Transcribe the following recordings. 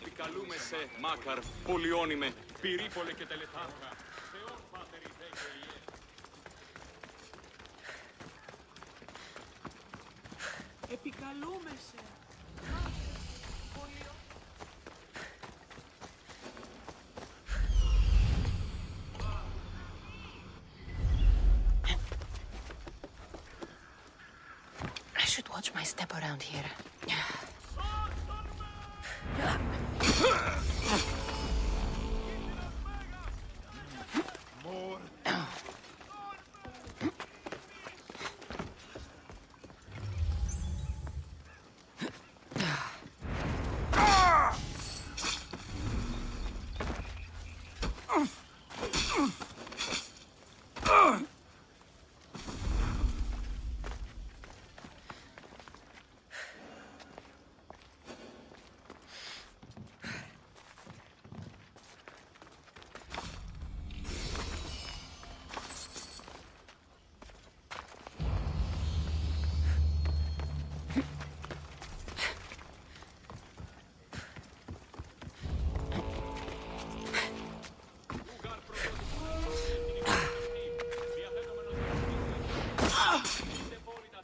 Επικαλούμε σε Μάκαρ, πολυώνυμε, πυρήπολε και τελετάρχα. Θεόν πάτερ η δε και η Επικαλούμε σε. I should watch my step around here.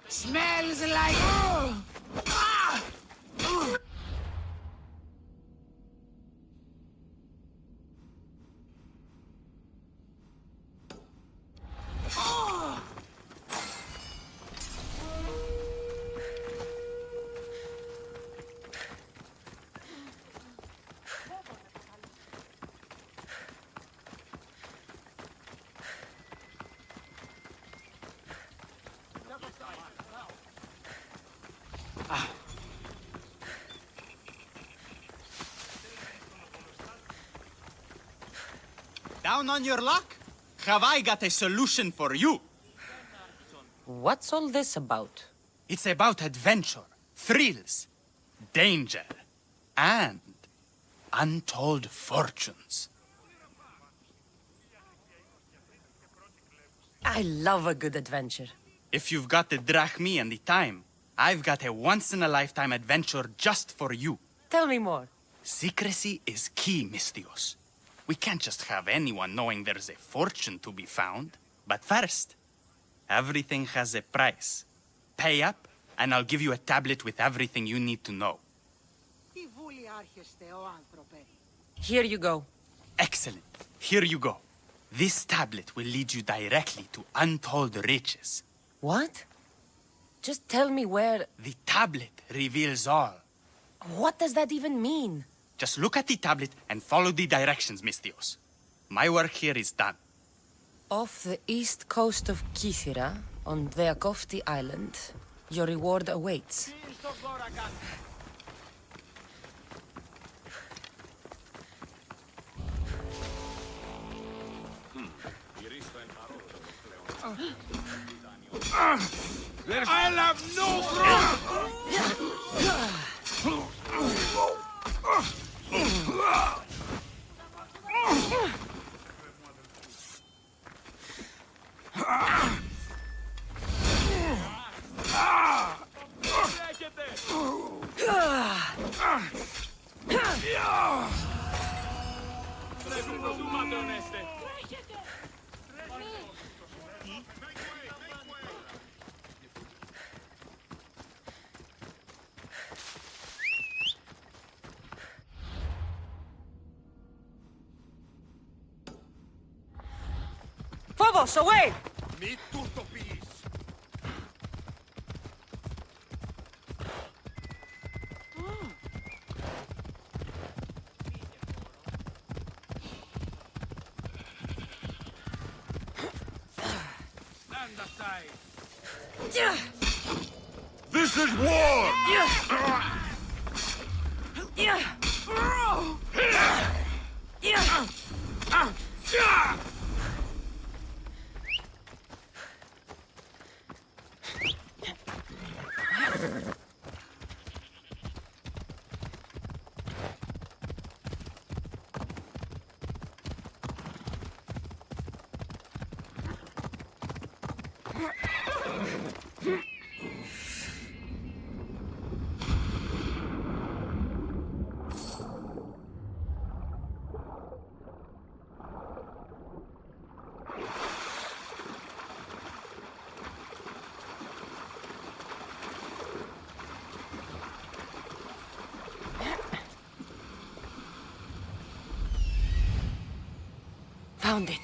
Smells like... Down on your luck? Have I got a solution for you? What's all this about? It's about adventure, thrills, danger, and untold fortunes. I love a good adventure. If you've got the Drachmae and the time, I've got a once-in-a-lifetime adventure just for you. Tell me more. Secrecy is key, Mystios. We can't just have anyone knowing there's a fortune to be found. But first, everything has a price. Pay up, and I'll give you a tablet with everything you need to know. Here you go. Excellent. Here you go. This tablet will lead you directly to untold riches. What? Just tell me where... The tablet reveals all. What does that even mean? Just look at the tablet and follow the directions, Mystios. My work here is done. Off the east coast of Kythera, on Theakofti Island, your reward awaits. I'll have no Phobos, away! Μη του το πεις. Stand aside. This is war! Found it.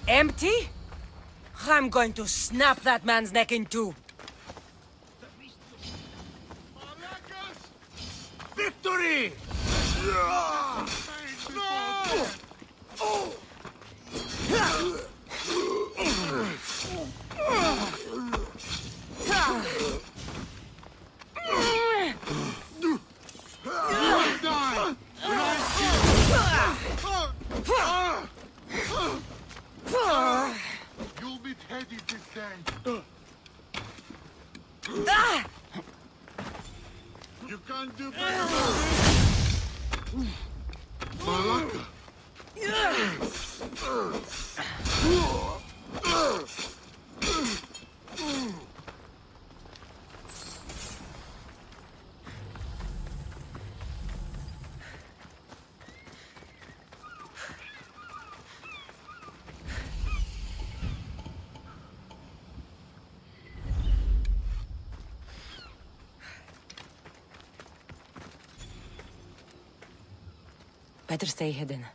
Empty? I'm going to snap that man's neck in two. Victory! You'll be heady this day. You can't do better. Malaka. Better stay hidden.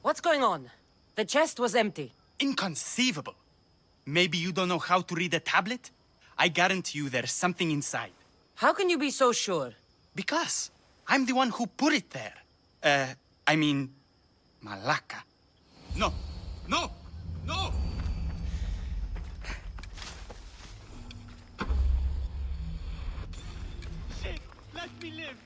What's going on? The chest was empty. Inconceivable. Maybe you don't know how to read a tablet? I guarantee you there's something inside. How can you be so sure? Because I'm the one who put it there. I mean, Malaka. No, no, no! Shit, let me live!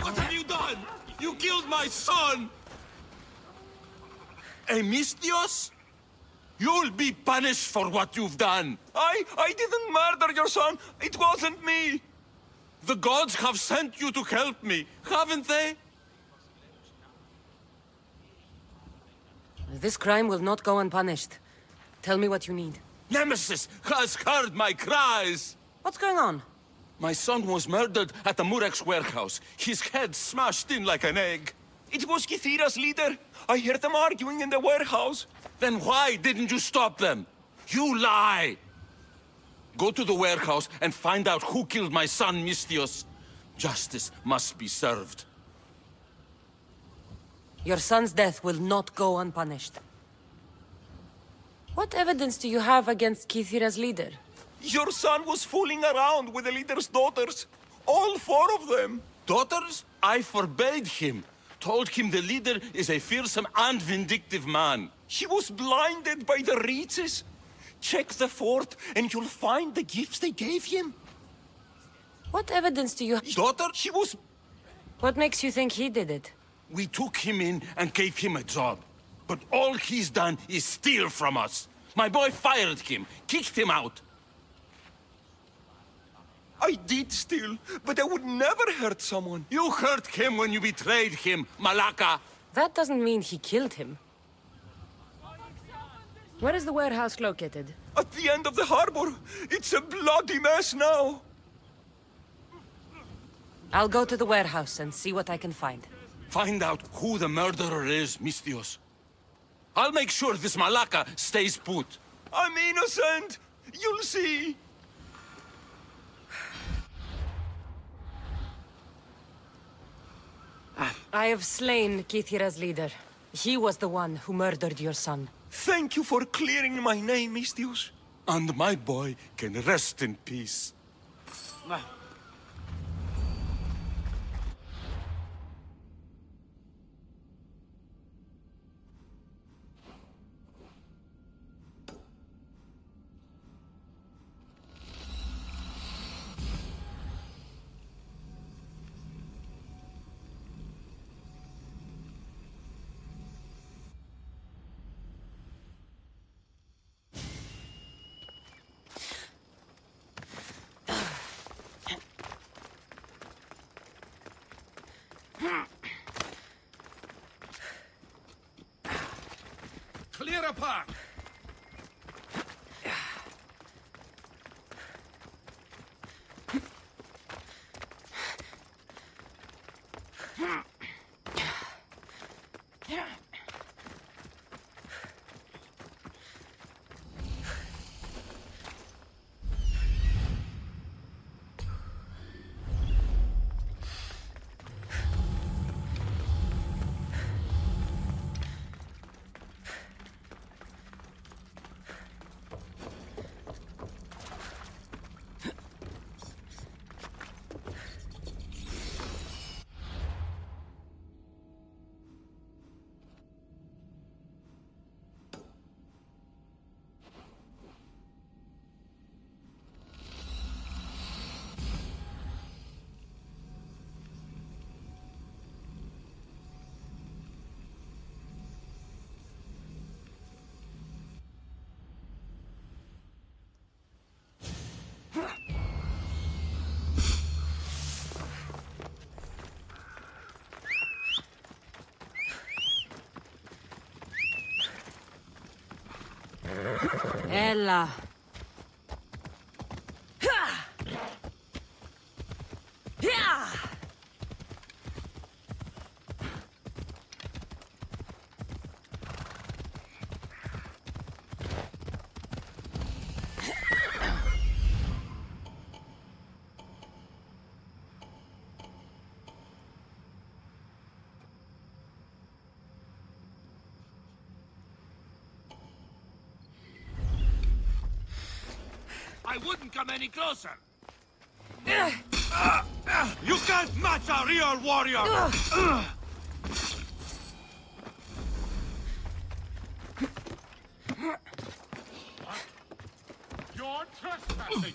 What have you done? You killed my son! Misthios? You'll be punished for what you've done. I didn't murder your son. It wasn't me. The gods have sent you to help me, haven't they? This crime will not go unpunished. Tell me what you need. Nemesis has heard my cries. What's going on? My son was murdered at the Murex warehouse. His head smashed in like an egg. It was Kithira's leader. I heard them arguing in the warehouse. Then why didn't you stop them? You lie! Go to the warehouse and find out who killed my son, Misthios. Justice must be served. Your son's death will not go unpunished. What evidence do you have against Kithira's leader? Your son was fooling around with the leader's daughters. All 4 of them. Daughters? I forbade him. Told him the leader is a fearsome and vindictive man. He was blinded by the reaches. Check the fort and you'll find the gifts they gave him. What evidence do you... Daughter? He was... What makes you think he did it? We took him in and gave him a job. But all he's done is steal from us. My boy fired him, kicked him out. I did steal, but I would never hurt someone. You hurt him when you betrayed him, Malaka. That doesn't mean he killed him. Where is the warehouse located? At the end of the harbor. It's a bloody mess now. I'll go to the warehouse and see what I can find. Find out who the murderer is, Misthios. I'll make sure this Malaka stays put. I'm innocent. You'll see. I have slain Kithira's leader. He was the one who murdered your son. Thank you for clearing my name, Misthios. And my boy can rest in peace. Clear a path! Ella. I wouldn't come any closer. You can't match a real warrior! You're trespassing!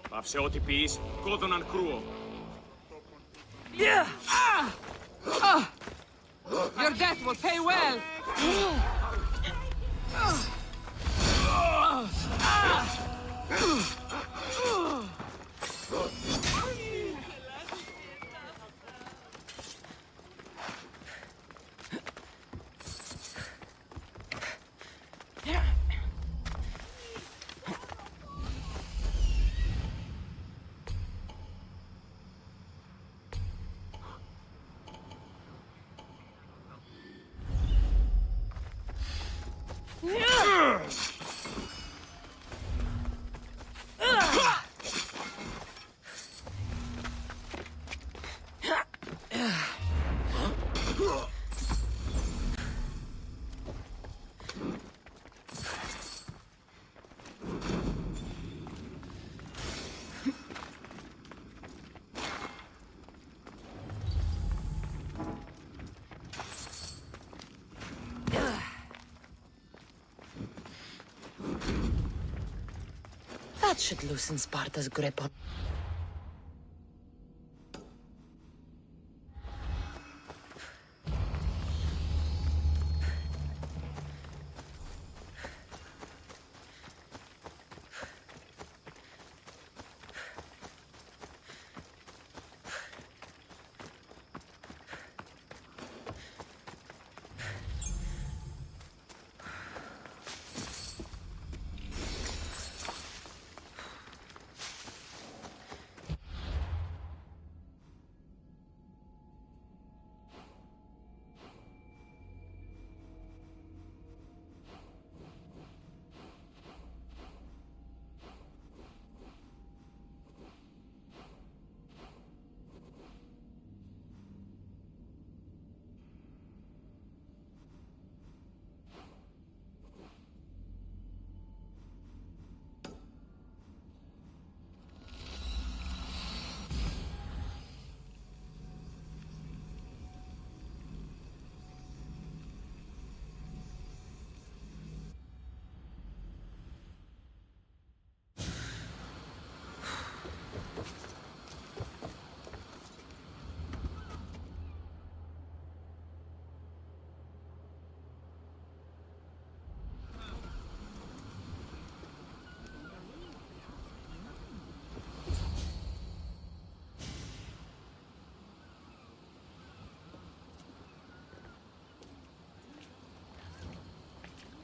Πάυσε ό,τι πεις, κόδωναν κρούο. Your death will pay well! That should loosen Sparta's grip on...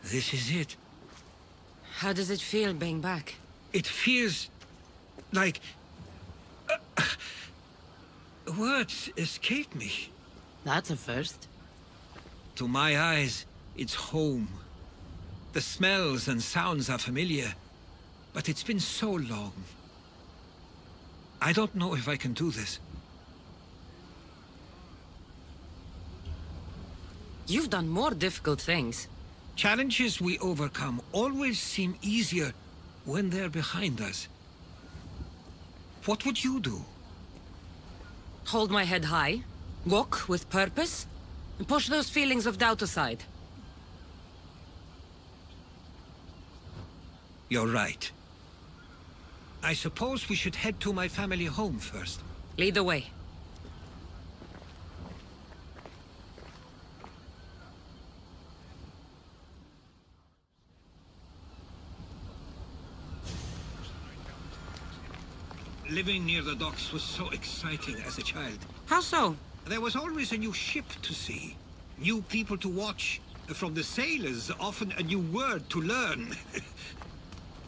This is it. How does it feel being back? It feels like... words escape me. That's a first. To my eyes, it's home. The smells and sounds are familiar, but it's been so long. I don't know if I can do this. You've done more difficult things. Challenges we overcome always seem easier when they're behind us. What would you do? Hold my head high, walk with purpose, and push those feelings of doubt aside. You're right. I suppose we should head to my family home first. Lead the way. Living near the docks was so exciting as a child. How so? There was always a new ship to see, new people to watch. From the sailors, often a new word to learn.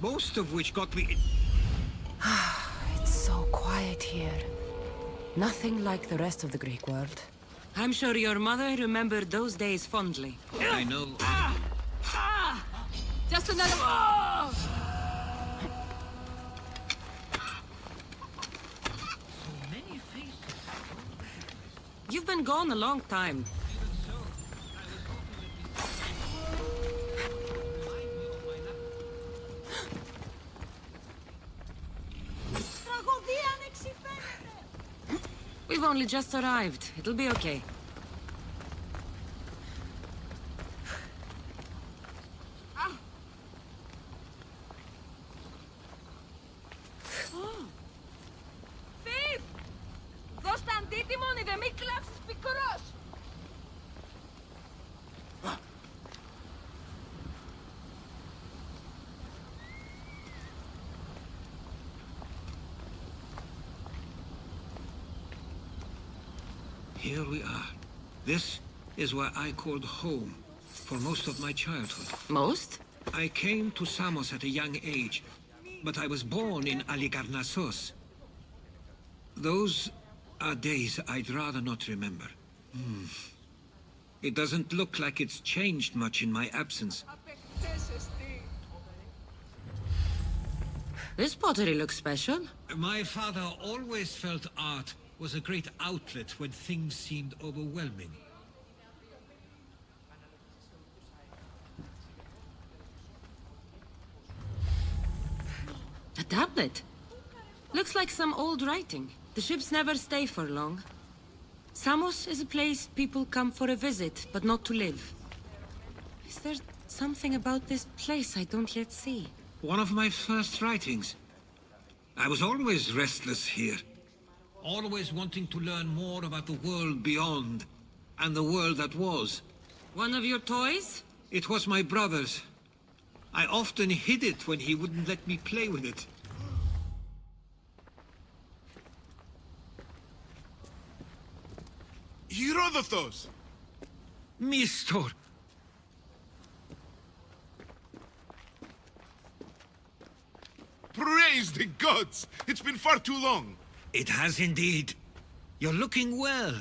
Most of which got me... It's so quiet here. Nothing like the rest of the Greek world. I'm sure your mother remembered those days fondly. I know... Just another. Oh! So many faces. You've been gone a long time. Even so, I was hoping We've only just arrived. It'll be okay. Thief! Δώσ' τα αντίτιμον ή δε μη κλάψεις πικρός! Here we are. This is where I called home for most of my childhood. Most? I came to Samos at a young age, but I was born in Aligarnassos. Those are days I'd rather not remember. It doesn't look like it's changed much in my absence. This pottery looks special. My father always felt art was a great outlet when things seemed overwhelming. A tablet. Looks like some old writing. The ships never stay for long. Samos is a place people come for a visit, but not to live. Is there something about this place I don't yet see? One of my first writings. I was always restless here. Always wanting to learn more about the world beyond, and the world that was. One of your toys? It was my brother's. I often hid it when he wouldn't let me play with it. Herodotos! Mistor! Praise the gods! It's been far too long! It has indeed. You're looking well.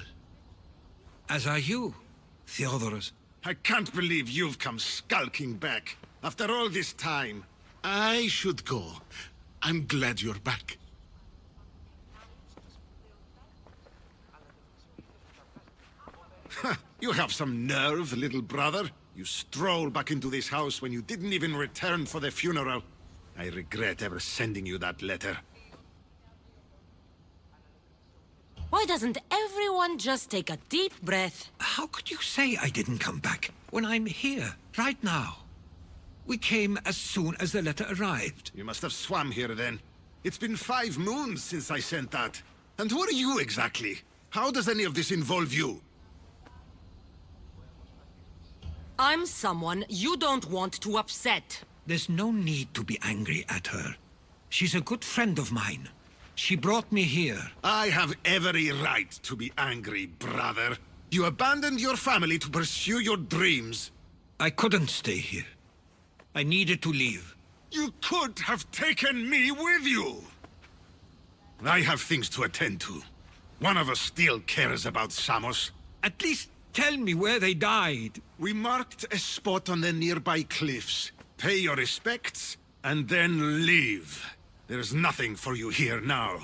As are you, Theodoros. I can't believe you've come skulking back. After all this time, I should go. I'm glad you're back. You have some nerve, little brother. You stroll back into this house when you didn't even return for the funeral. I regret ever sending you that letter. Why doesn't everyone just take a deep breath? How could you say I didn't come back when I'm here, right now? We came as soon as the letter arrived. You must have swam here then. It's been 5 moons since I sent that. And who are you exactly? How does any of this involve you? I'm someone you don't want to upset. There's no need to be angry at her. She's a good friend of mine. She brought me here. I have every right to be angry, brother. You abandoned your family to pursue your dreams. I couldn't stay here. I needed to leave. You could have taken me with you! I have things to attend to. One of us still cares about Samos. At least tell me where they died. We marked a spot on the nearby cliffs. Pay your respects, and then leave. There's nothing for you here now.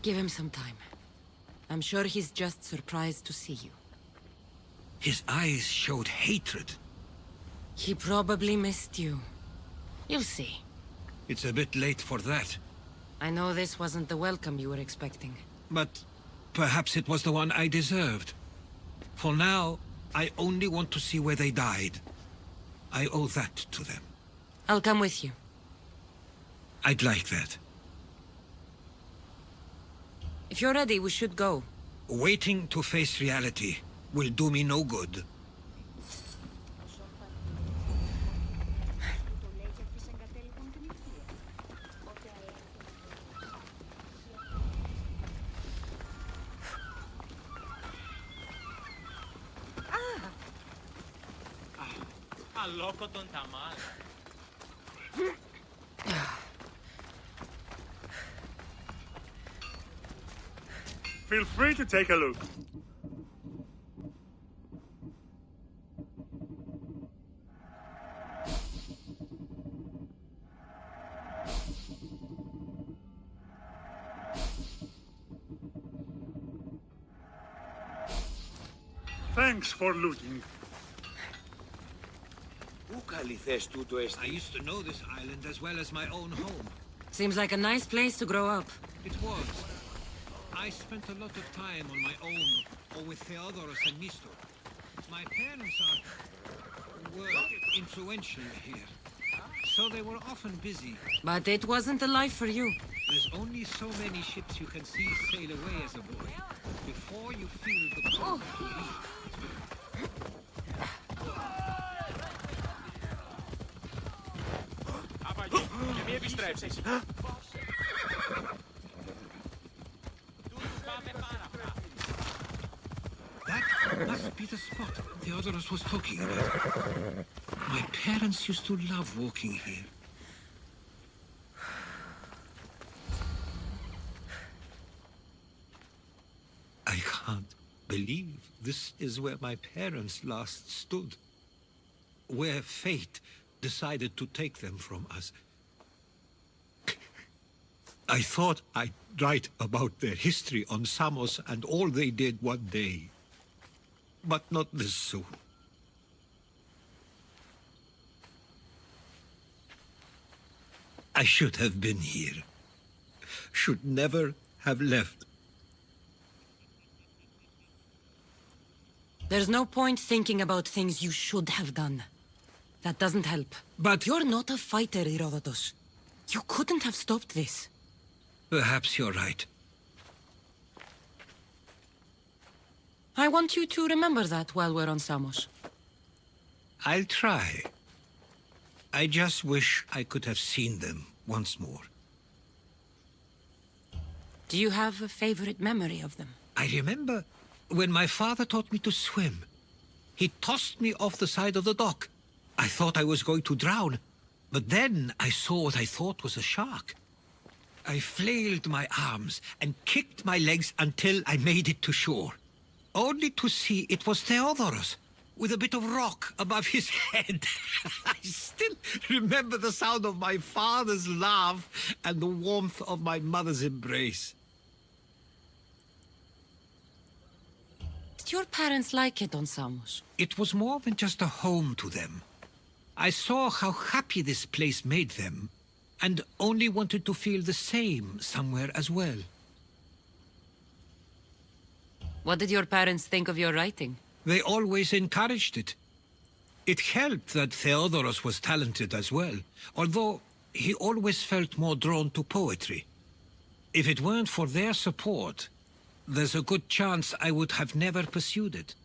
Give him some time. I'm sure he's just surprised to see you. His eyes showed hatred. He probably missed you. You'll see. It's a bit late for that. I know this wasn't the welcome you were expecting. But perhaps it was the one I deserved. For now, I only want to see where they died. I owe that to them. I'll come with you. I'd like that. If you're ready, we should go. Waiting to face reality will do me no good. Feel free to take a look. Thanks for looting. I used to know this island as well as my own home. Seems like a nice place to grow up. It was. I spent a lot of time on my own, or with Theodoros and Mistor. My parents were influential here, so they were often busy. But it wasn't a life for you. There's only so many ships you can see sail away as a boy, before you feel the pull to leave. That must be the spot Theodoros was talking about. My parents used to love walking here. I can't believe this is where my parents last stood. Where fate decided to take them from us. I thought I'd write about their history on Samos and all they did one day. But not this soon. I should have been here. Should never have left. There's no point thinking about things you should have done. That doesn't help. But You're not a fighter, Herodotus. You couldn't have stopped this. perhaps you're right. I want you to remember that while we're on Samos. I'll try. I just wish I could have seen them once more. Do you have a favorite memory of them? I remember when my father taught me to swim. He tossed me off the side of the dock. I thought I was going to drown, but then I saw what I thought was a shark. I flailed my arms and kicked my legs until I made it to shore, only to see it was Theodoros, with a bit of rock above his head. I still remember the sound of my father's laugh and the warmth of my mother's embrace. Did your parents like it on Samos? It was more than just a home to them. I saw how happy this place made them, and only wanted to feel the same somewhere as well. What did your parents think of your writing? They always encouraged it. It helped that Theodoros was talented as well, although he always felt more drawn to poetry. If it weren't for their support, there's a good chance I would have never pursued it.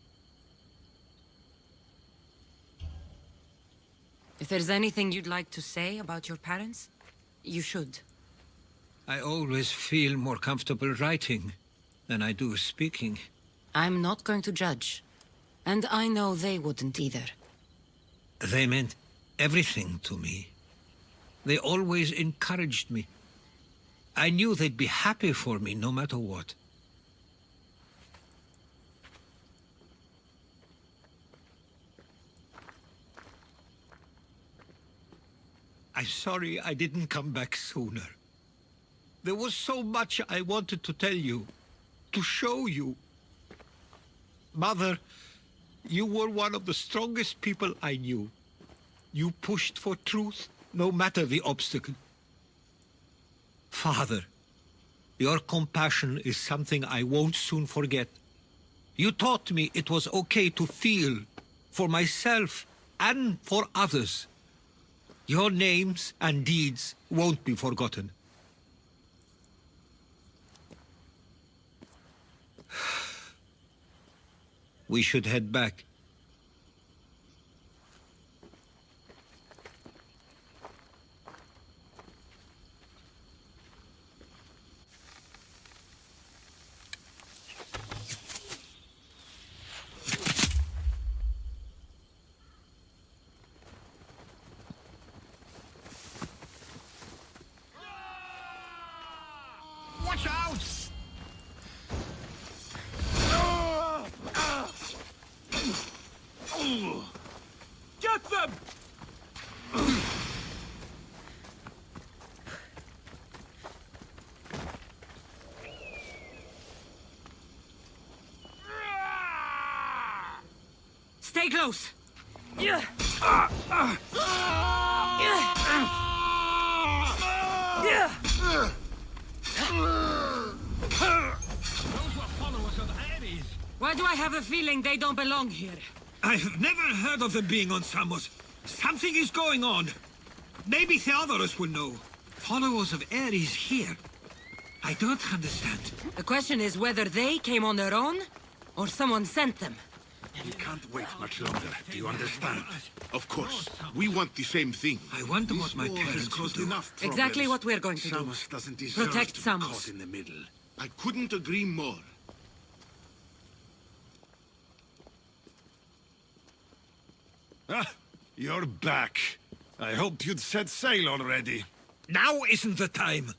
If there's anything you'd like to say about your parents, you should. I always feel more comfortable writing than I do speaking. I'm not going to judge. And I know they wouldn't either. They meant everything to me. They always encouraged me. I knew they'd be happy for me no matter what. I'm sorry I didn't come back sooner. There was so much I wanted to tell you, to show you. Mother, you were one of the strongest people I knew. You pushed for truth, no matter the obstacle. Father, your compassion is something I won't soon forget. You taught me it was okay to feel, for myself and for others. Your names and deeds won't be forgotten. We should head back. Watch out! Get them! Stay close. Why do I have a feeling they don't belong here? I've never heard of them being on Samos. Something is going on. Maybe Theodorus will know. Followers of Ares here. I don't understand. The question is whether they came on their own, or someone sent them. We can't wait much longer. Do you understand? Of course. We want the same thing. I wonder what my This war has parents will caused do. enough problems. Exactly what we're going to do. Samos doesn't deserve Protect to be Samos. caught in the middle. I couldn't agree more. Ah, you're back. I hoped you'd set sail already. Now isn't the time.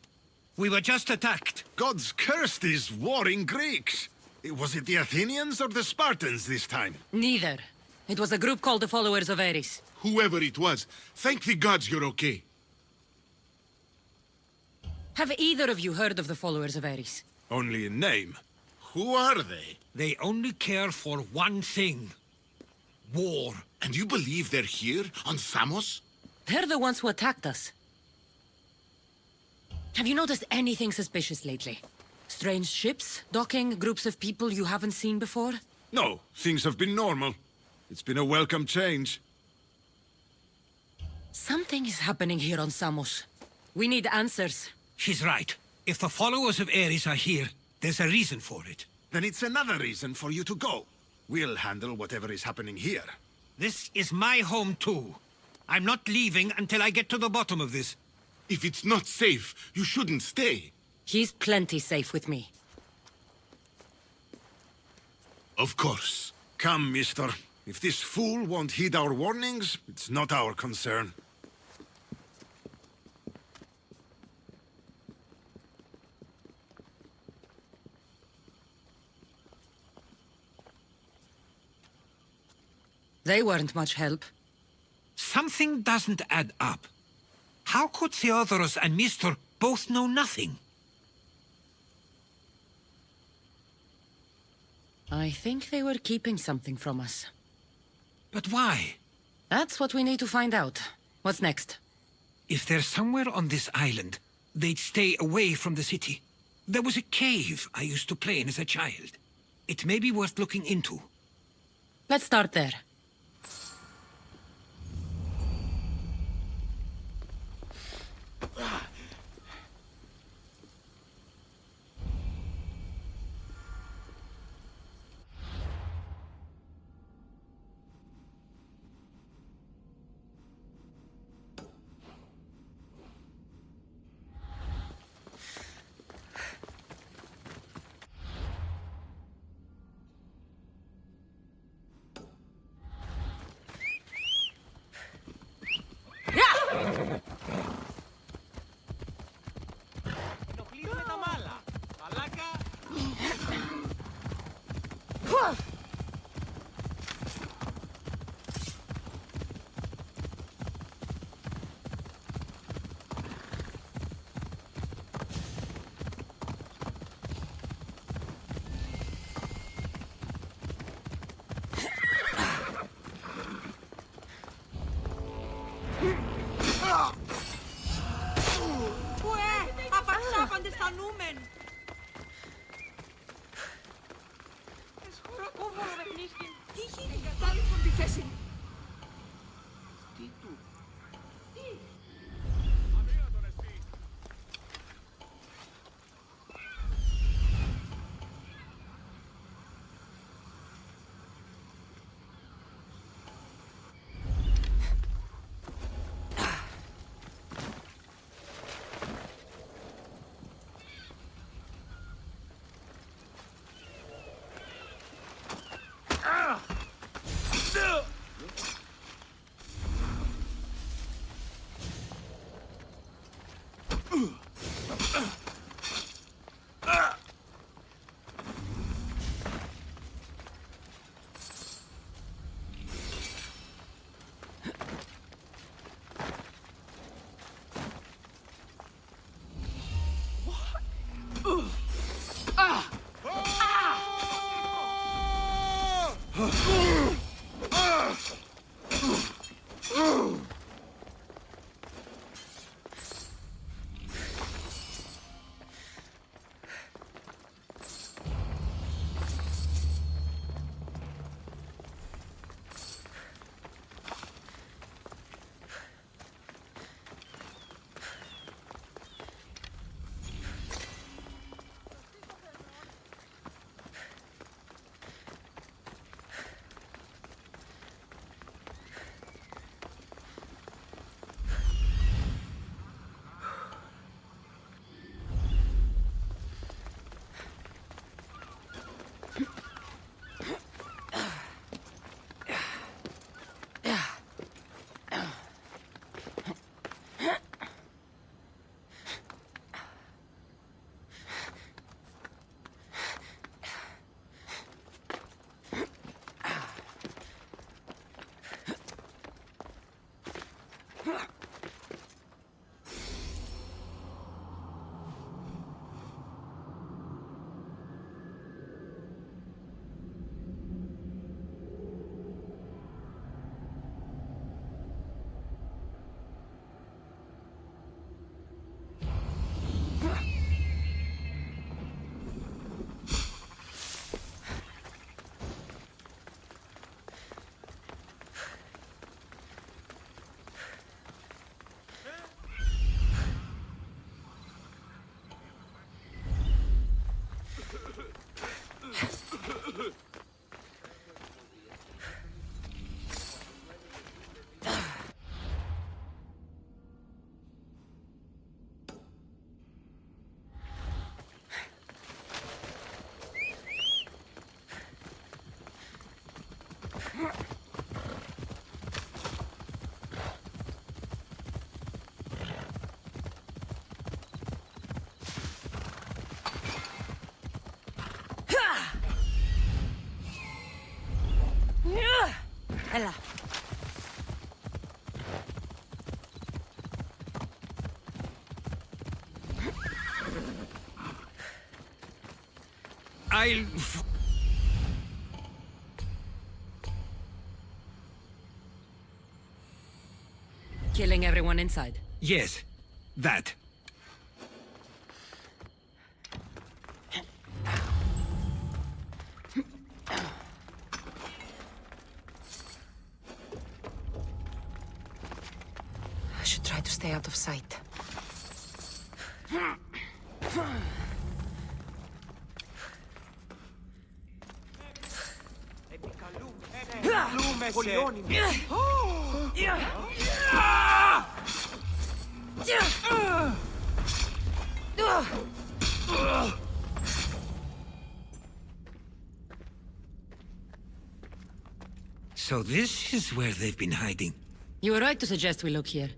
We were just attacked. God's cursed these warring Greeks. Was it the Athenians or the Spartans this time? Neither. It was a group called the Followers of Ares. Whoever it was, thank the gods you're okay. Have either of you heard of the Followers of Ares? Only in name. Who are they? They only care for one thing. War. And you believe they're here, on Samos? They're the ones who attacked us. Have you noticed anything suspicious lately? Strange ships, docking, groups of people you haven't seen before? No, things have been normal. It's been a welcome change. Something is happening here on Samos. We need answers. She's right. If the followers of Ares are here, there's a reason for it. Then it's another reason for you to go. We'll handle whatever is happening here. This is my home too. I'm not leaving until I get to the bottom of this. If it's not safe, you shouldn't stay. He's plenty safe with me. Of course. Come, mister. If this fool won't heed our warnings, it's not our concern. They weren't much help. Something doesn't add up. How could Theodorus and Mr. both know nothing? I think they were keeping something from us. But why? That's what we need to find out. What's next? If they're somewhere on this island, they'd stay away from the city. There was a cave I used to play in as a child. It may be worth looking into. Let's start there. Ella. Killing everyone inside. Yes, that. I should try to stay out of sight. So this is where they've been hiding. You were right to suggest we look here.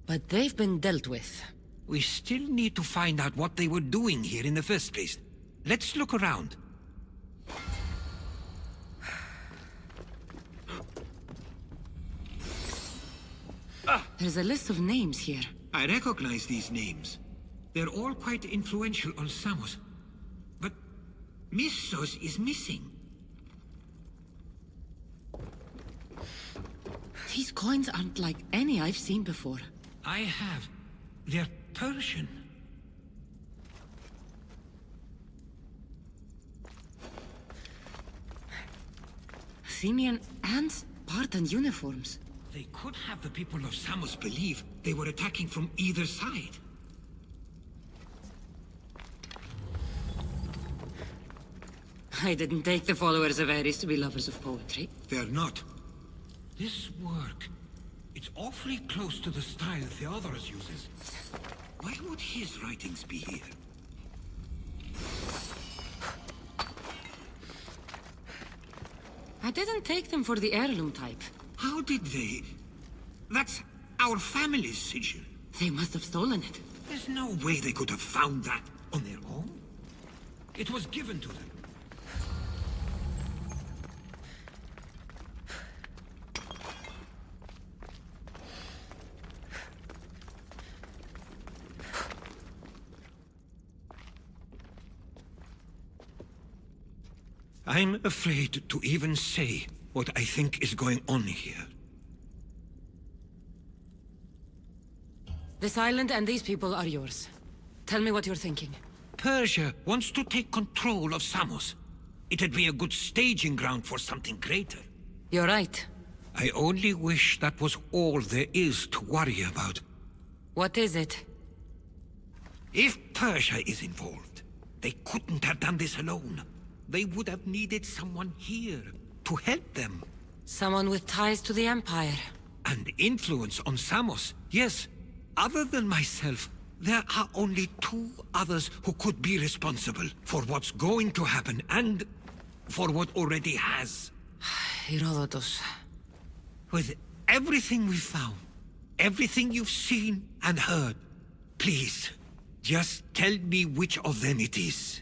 But they've been dealt with. We still need to find out what they were doing here in the first place. Let's look around. There's a list of names here. I recognize these names. They're all quite influential on Samos. But Missos is missing. These coins aren't like any I've seen before. I have. They're Persian. Athenian and Spartan uniforms. They could have the people of Samos believe they were attacking from either side. I didn't take the followers of Ares to be lovers of poetry. They're not. This work, it's awfully close to the style Theodorus uses. Why would his writings be here? I didn't take them for the heirloom type. How did they? That's our family's sigil. They must have stolen it. There's no way they could have found that on their own. It was given to them. I'm afraid to even say what I think is going on here. This island and these people are yours. Tell me what you're thinking. Persia wants to take control of Samos. It'd be a good staging ground for something greater. You're right. I only wish that was all there is to worry about. What is it? If Persia is involved, they couldn't have done this alone. They would have needed someone here to help them. Someone with ties to the Empire. And influence on Samos, yes. Other than myself, there are only two others who could be responsible for what's going to happen and for what already has. Herodotus. With everything we've found, everything you've seen and heard, please, just tell me which of them it is.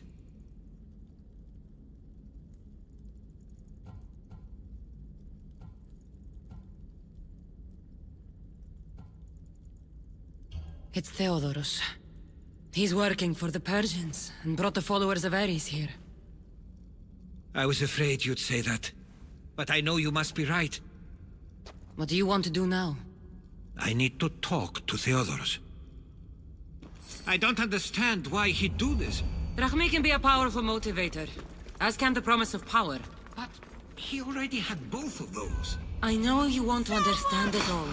It's Theodoros. He's working for the Persians and brought the followers of Ares here. I was afraid you'd say that. But I know you must be right. What do you want to do now? I need to talk to Theodoros. I don't understand why he'd do this. Drachmae can be a powerful motivator, as can the promise of power. But he already had both of those. I know you want to understand it all,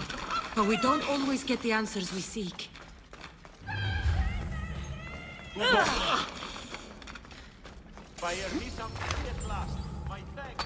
but we don't always get the answers we seek. By your peace of at last. My thanks.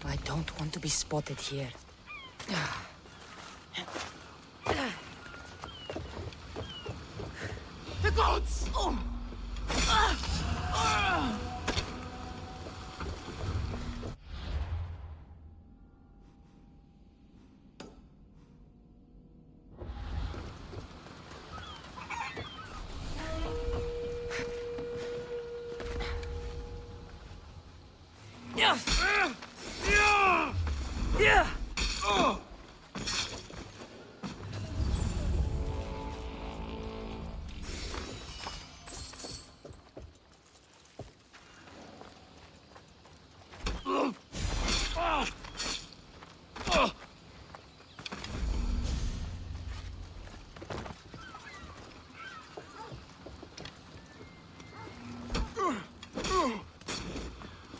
I don't want to be spotted here. The gods!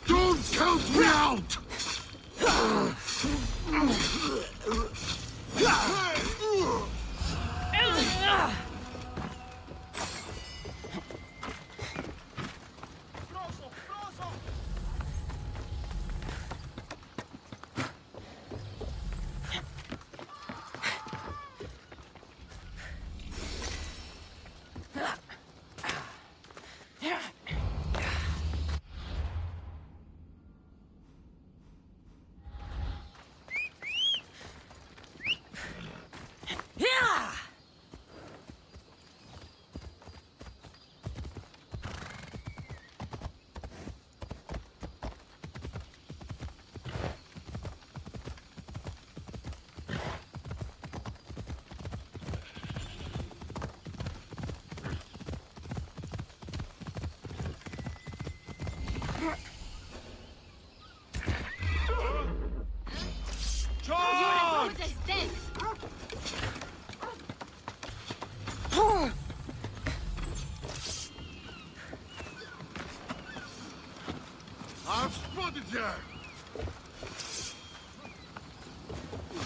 Don't count me out!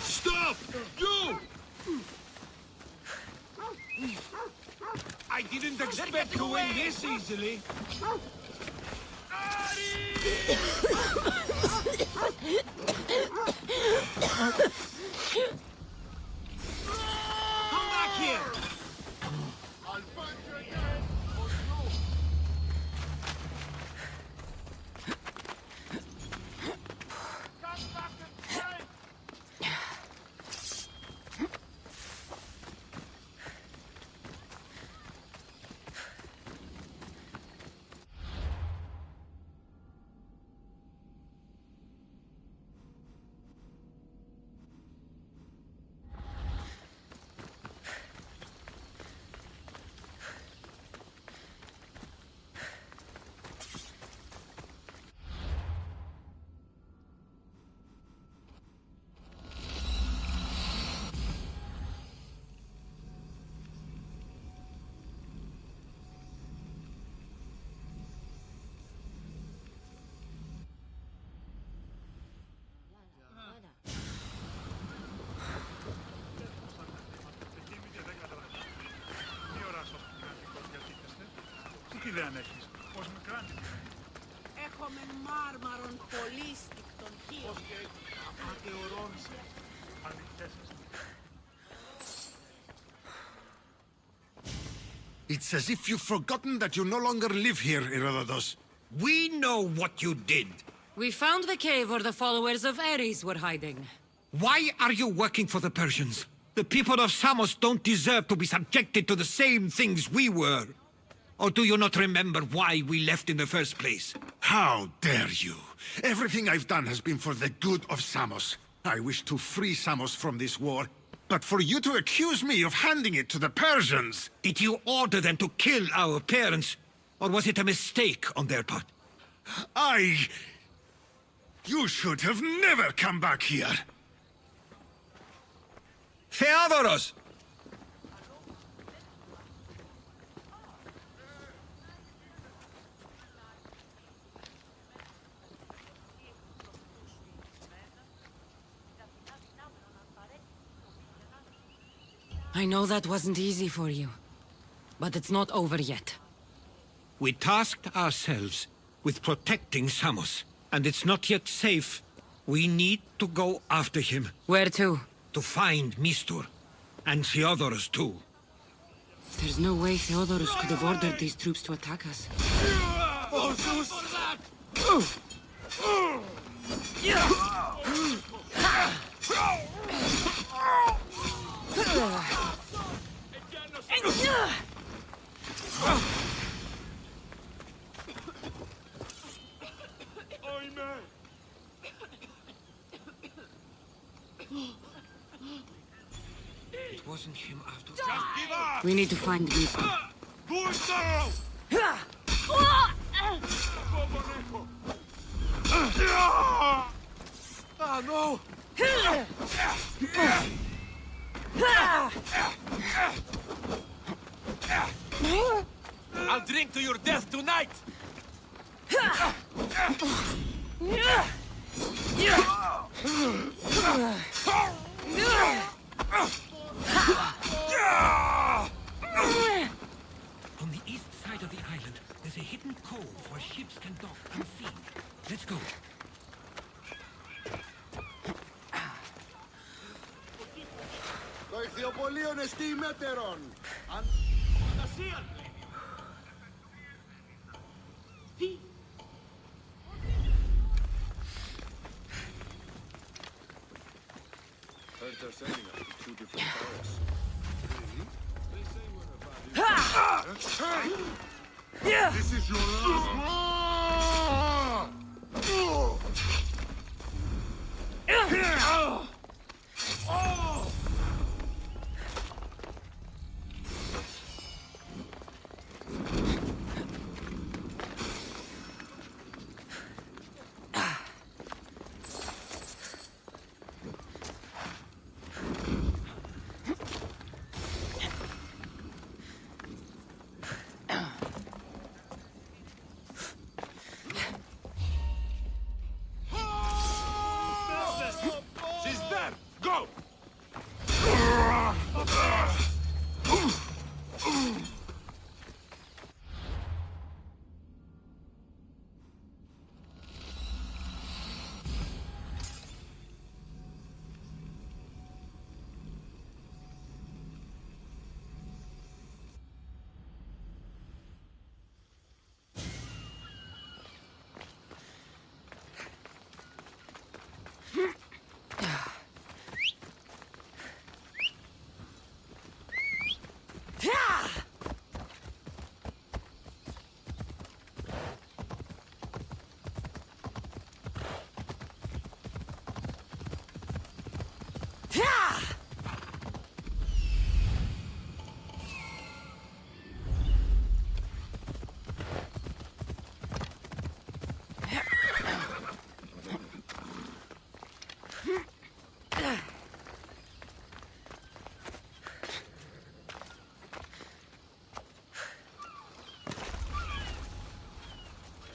Stop! You! I didn't expect to win this easily. Come back here! I'll find you again! Come back and fight! Τι ιδέα αν έχεις, πώς μικράνει. Έχουμε μάρμαρον πολύ στικτον χείο. Πώς και απατεωρώνσε. Αληθές σας. It's as if you've forgotten that you no longer live here, Herodotus. We know what you did. We found the cave where the followers of Ares were hiding. Why are you working for the Persians? The people of Samos don't deserve to be subjected to the same things we were. Or do you not remember why we left in the first place? How dare you? Everything I've done has been for the good of Samos. I wish to free Samos from this war, but for you to accuse me of handing it to the Persians... Did you order them to kill our parents? Or was it a mistake on their part? You should have never come back here. Theodoros! I know that wasn't easy for you, but it's not over yet. We tasked ourselves with protecting Samos, and it's not yet safe. We need to go after him. Where to? To find Mistur. And Theodorus, too. There's no way Theodorus could have ordered these troops to attack us. It wasn't him after all. Just give up! We need to find Mistur. Ah, no! I'll drink to your death tonight! On the east side of the island, there's a hidden cove where ships can dock unseen. Let's go. Το ηχθειοπολίον εστί μέτερον. Heard they're sending us to 2 different towers. This is your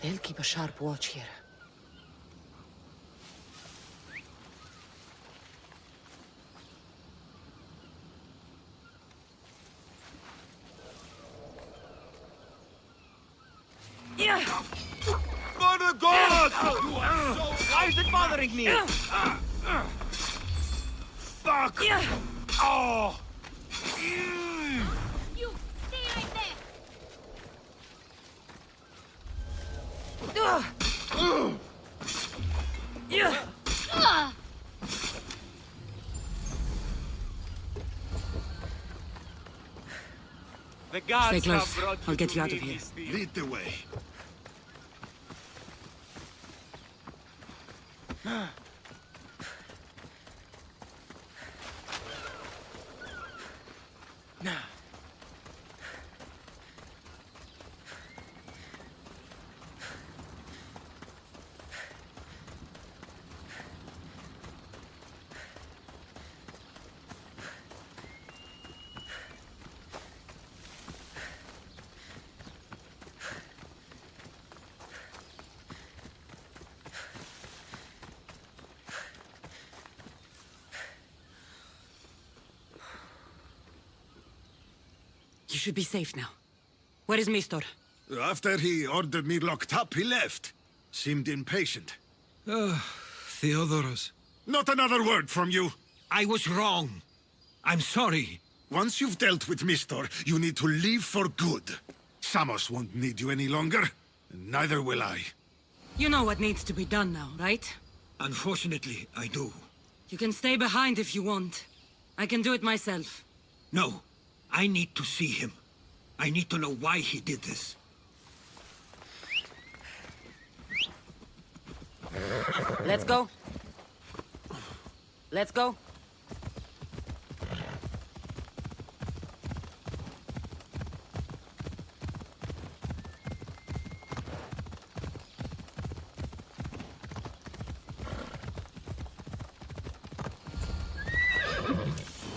They'll keep a sharp watch here. For the gods! Why is it bothering me? Fuck! Oh! You stay right there. The gods Stay close. have brought I'll get to you out me, of here. Misty. Lead the way. You should be safe now. Where is Mistor? After he ordered me locked up, he left. Seemed impatient. Theodoros. Not another word from you. I was wrong. I'm sorry. Once you've dealt with Mistor, you need to leave for good. Samos won't need you any longer, and neither will I. You know what needs to be done now, right? Unfortunately, I do. You can stay behind if you want. I can do it myself. No, I need to see him. I need to know why he did this. Let's go. Let's go.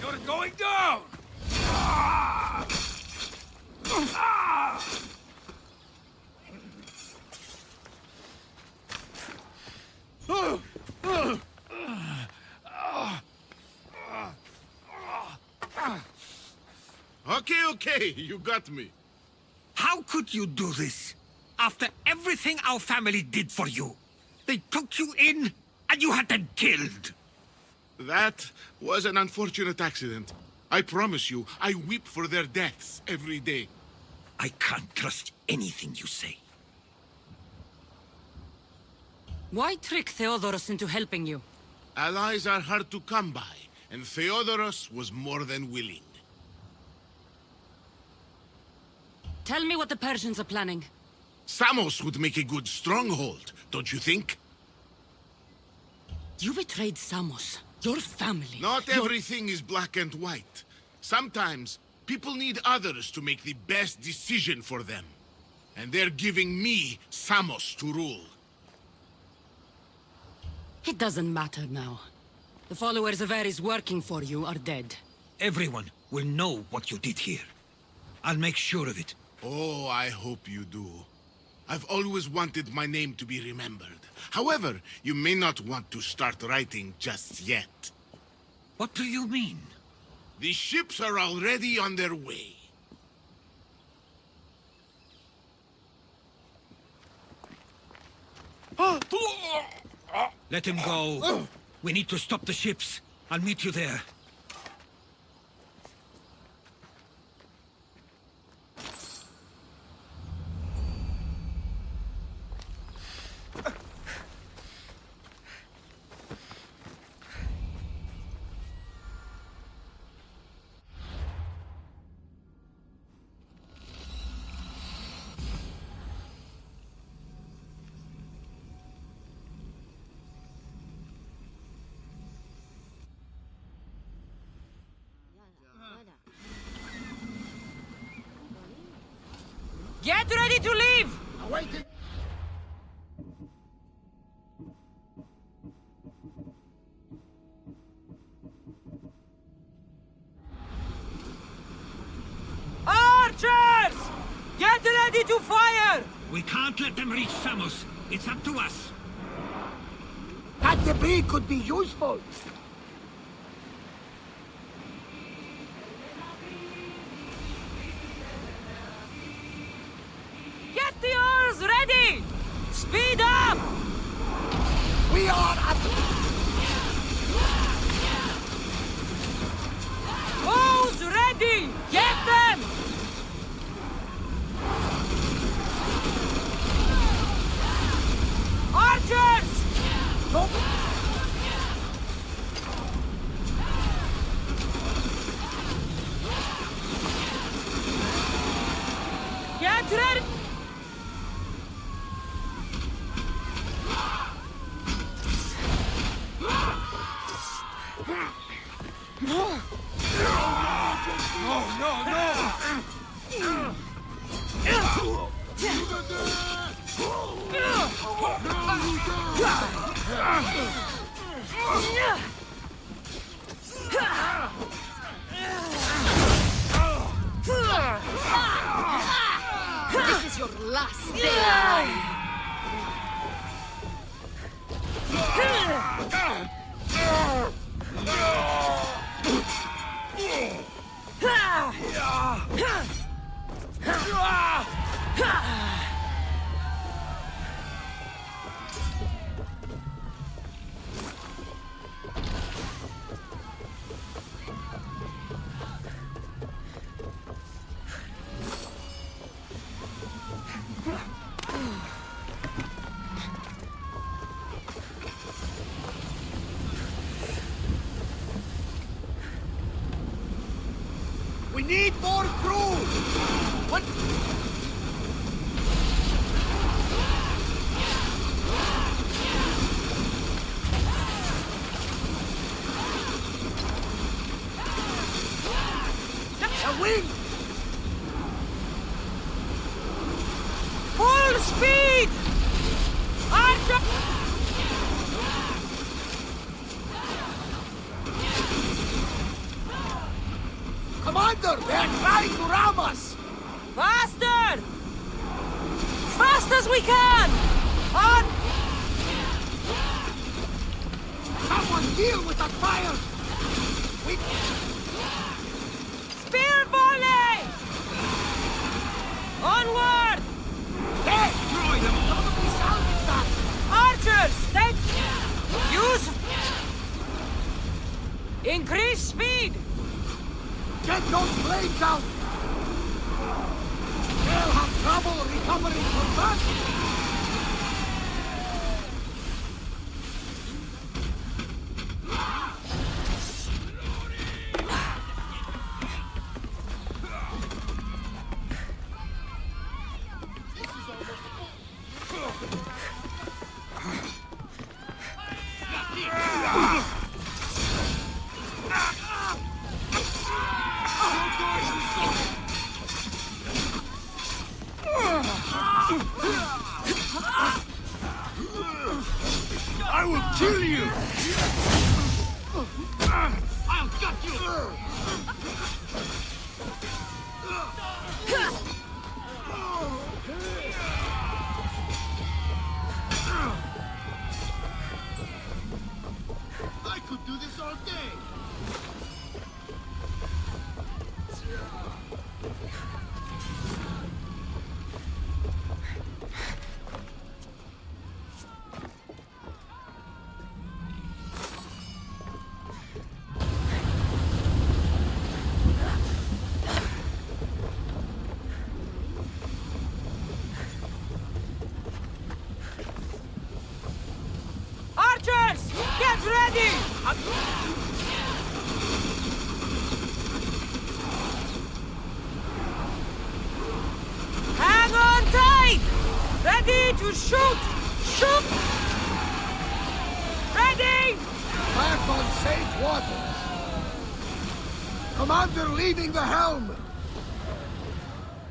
You're going down! Okay, you got me. How could you do this? After everything our family did for you. They took you in, and you had them killed. That was an unfortunate accident. I promise you, I weep for their deaths every day. I can't trust anything you say. Why trick Theodoros into helping you? Allies are hard to come by, and Theodoros was more than willing. Tell me what the Persians are planning. Samos would make a good stronghold, don't you think? You betrayed Samos, your family. Not everything is black and white. Sometimes, people need others to make the best decision for them. And they're giving me Samos to rule. It doesn't matter now. The followers of Ares working for you are dead. Everyone will know what you did here. I'll make sure of it. Oh, I hope you do. I've always wanted my name to be remembered. However, you may not want to start writing just yet. What do you mean? The ships are already on their way. Let him go. We need to stop the ships. I'll meet you there. Get ready to leave! Awaiting. Archers! Get ready to fire! We can't let them reach Samos. It's up to us. That debris could be useful. Get the oars ready! Speed up! We are at... Bows ready! Get them! Archers! Get ready! This is your last day. We need more crew! What? A wind! Full speed! Archer! Commander, they're trying to ram us! Faster! Fast as we can! On! Someone deal with that fire! We... Spear volley! Onward! Destroy them! Nobody salvage that! Archers, take... Use... Increase speed! Get those blades out! They'll have trouble recovering from that! I will kill you! I'll gut you! I could do this all day! Archers, get ready! Hang on tight! Ready to shoot! Shoot! Ready! Back on safe waters! Commander leading the helm!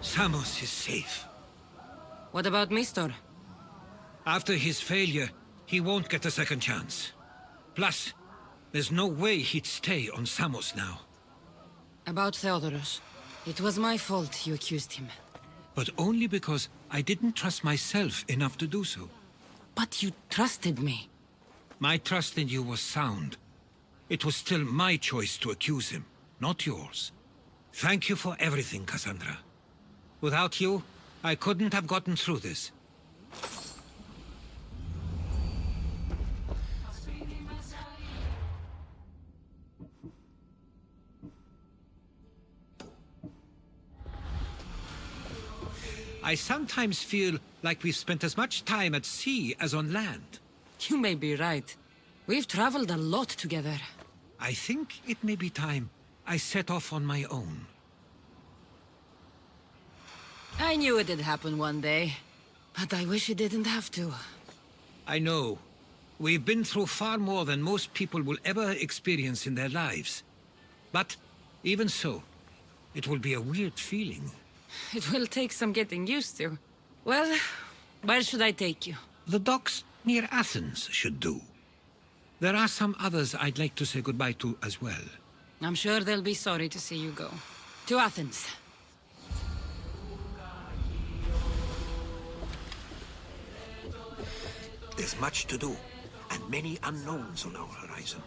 Samos is safe. What about Mistor? After his failure, he won't get a second chance. Plus, there's no way he'd stay on Samos now. About Theodoros. It was my fault you accused him. but only because I didn't trust myself enough to do so. But you trusted me. My trust in you was sound. It was still my choice to accuse him, not yours. Thank you for everything, Cassandra. Without you, I couldn't have gotten through this. I sometimes feel like we've spent as much time at sea as on land. You may be right. We've traveled a lot together. I think it may be time I set off on my own. I knew it'd happen one day, but I wish it didn't have to. I know. We've been through far more than most people will ever experience in their lives. But even so, it will be a weird feeling. It will take some getting used to. Well, where should I take you? The docks near Athens should do. There are some others I'd like to say goodbye to as well. I'm sure they'll be sorry to see you go. To Athens. There's much to do, and many unknowns on our horizon.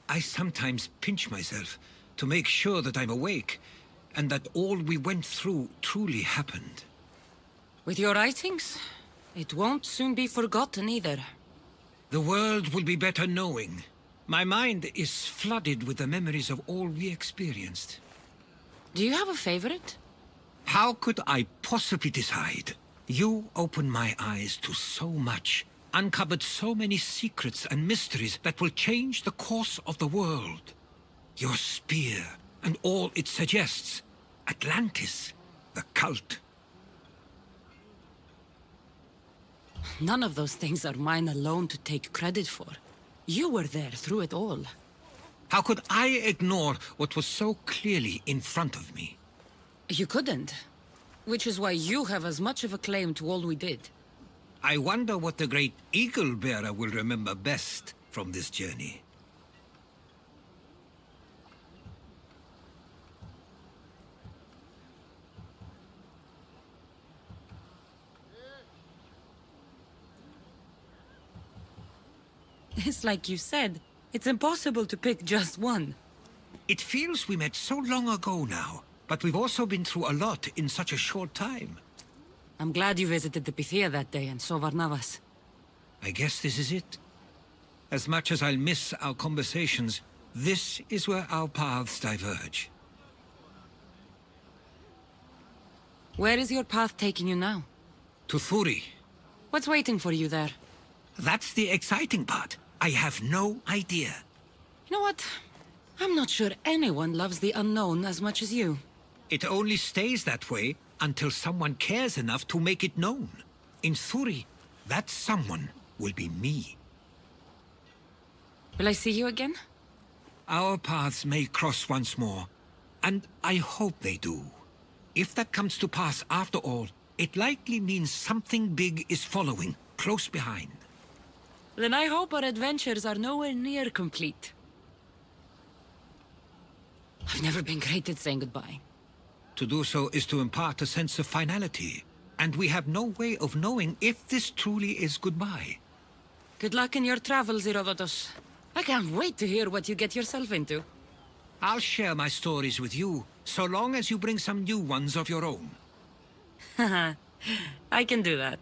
I sometimes pinch myself to make sure that I'm awake, and that all we went through truly happened. With your writings, it won't soon be forgotten either. The world will be better knowing. My mind is flooded with the memories of all we experienced. Do you have a favorite? How could I possibly decide? You opened my eyes to so much, uncovered so many secrets and mysteries that will change the course of the world. Your spear and all it suggests. Atlantis, the cult. None of those things are mine alone to take credit for. You were there through it all. How could I ignore what was so clearly in front of me? You couldn't. Which is why you have as much of a claim to all we did. I wonder what the great Eagle Bearer will remember best from this journey. It's like you said, it's impossible to pick just one. It feels we met so long ago now, but we've also been through a lot in such a short time. I'm glad you visited the Pythia that day and saw Varnavas. I guess this is it. As much as I'll miss our conversations, this is where our paths diverge. Where is your path taking you now? To Thuri. What's waiting for you there? That's the exciting part. I have no idea. You know what? I'm not sure anyone loves the unknown as much as you. It only stays that way until someone cares enough to make it known. In Thuri, that someone will be me. Will I see you again? Our paths may cross once more, and I hope they do. If that comes to pass after all, it likely means something big is following, close behind. Then I hope our adventures are nowhere near complete. I've never been great at saying goodbye. To do so is to impart a sense of finality, and we have no way of knowing if this truly is goodbye. Good luck in your travels, Herodotus. I can't wait to hear what you get yourself into. I'll share my stories with you, so long as you bring some new ones of your own. Haha, I can do that.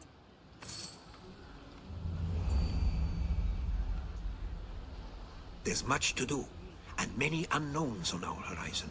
There's much to do, and many unknowns on our horizon.